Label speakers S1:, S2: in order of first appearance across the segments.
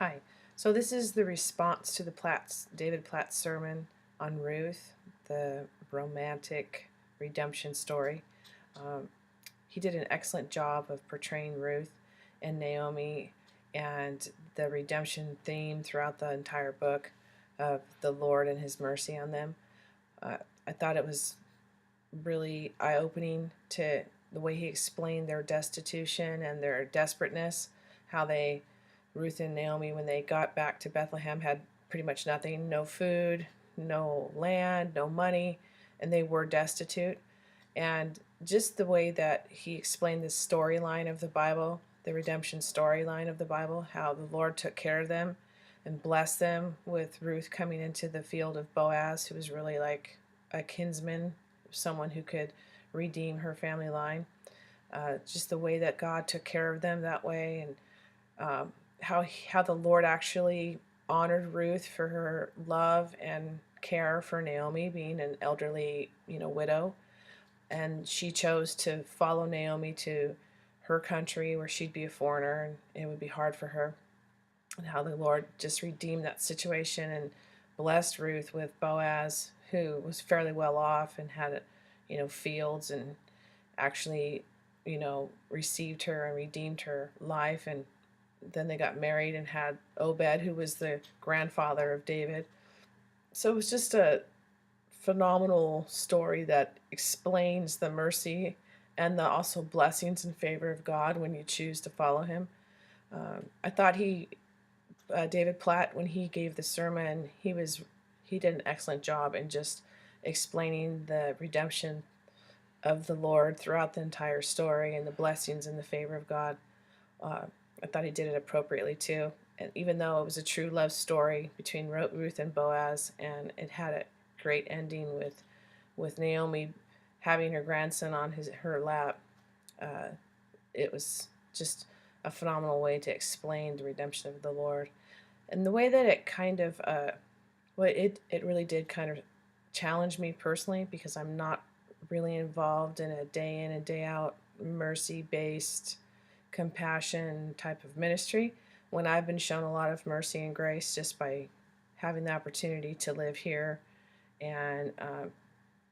S1: Hi. So this is the response to the David Platt's sermon on Ruth, the romantic redemption story. Um, he did an excellent job of portraying Ruth and Naomi and the redemption theme throughout the entire book of the Lord and His mercy on them. Uh, I thought it was really eye-opening to the way he explained their destitution and their desperateness, how Ruth and Naomi, when they got back to Bethlehem, had pretty much nothing, no food, no land, no money, and they were destitute. And just the way that he explained the storyline of the Bible, the redemption storyline of the Bible, how the Lord took care of them and blessed them with Ruth coming into the field of Boaz, who was really like a kinsman, someone who could redeem her family line. Just the way that God took care of them that way, and how the Lord actually honored Ruth for her love and care for Naomi, being an elderly, widow, and she chose to follow Naomi to her country where she'd be a foreigner and it would be hard for her, and how the Lord just redeemed that situation and blessed Ruth with Boaz, who was fairly well off and had, fields, and actually, received her and redeemed her life. And then they got married and had Obed, who was the grandfather of David. So it was just a phenomenal story that explains the mercy and the also blessings in favor of God when you choose to follow Him. I thought David Platt, when he gave the sermon, he did an excellent job in just explaining the redemption of the Lord throughout the entire story and the blessings in the favor of God. Uh, I thought he did it appropriately too. And even though it was a true love story between Ruth and Boaz, and it had a great ending with Naomi having her grandson on her lap, uh, it was just a phenomenal way to explain the redemption of the Lord, and the way that it kind of it really did kind of challenge me personally, because I'm not really involved in a day in and day out mercy based compassion type of ministry, when I've been shown a lot of mercy and grace just by having the opportunity to live here, and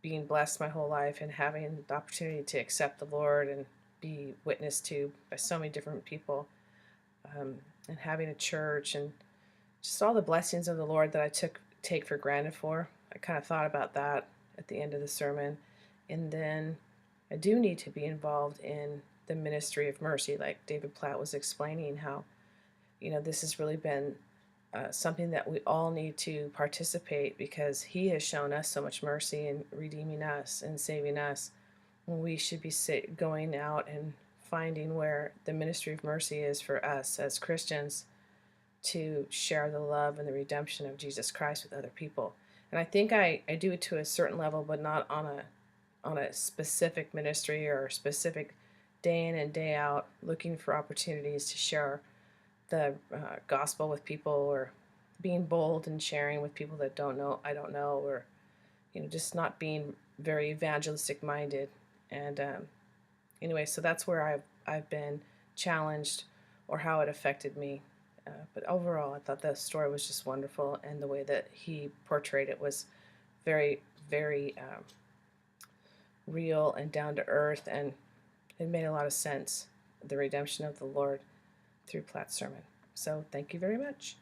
S1: being blessed my whole life and having the opportunity to accept the Lord and be witnessed to by so many different people, and having a church and just all the blessings of the Lord that I take for granted for. I kind of thought about that at the end of the sermon. And then I do need to be involved in the ministry of mercy, like David Platt was explaining, how, this has really been something that we all need to participate, because He has shown us so much mercy in redeeming us and saving us. We should be going out and finding where the ministry of mercy is for us as Christians, to share the love and the redemption of Jesus Christ with other people. And I think I do it to a certain level, but not on a specific ministry or a specific day in and day out looking for opportunities to share the gospel with people, or being bold and sharing with people that I don't know, or just not being very evangelistic minded. And anyway, so that's where I've been challenged, or how it affected me. But overall, I thought the story was just wonderful, and the way that he portrayed it was very, very real and down to earth, and it made a lot of sense, the redemption of the Lord through Platt's sermon. So thank you very much.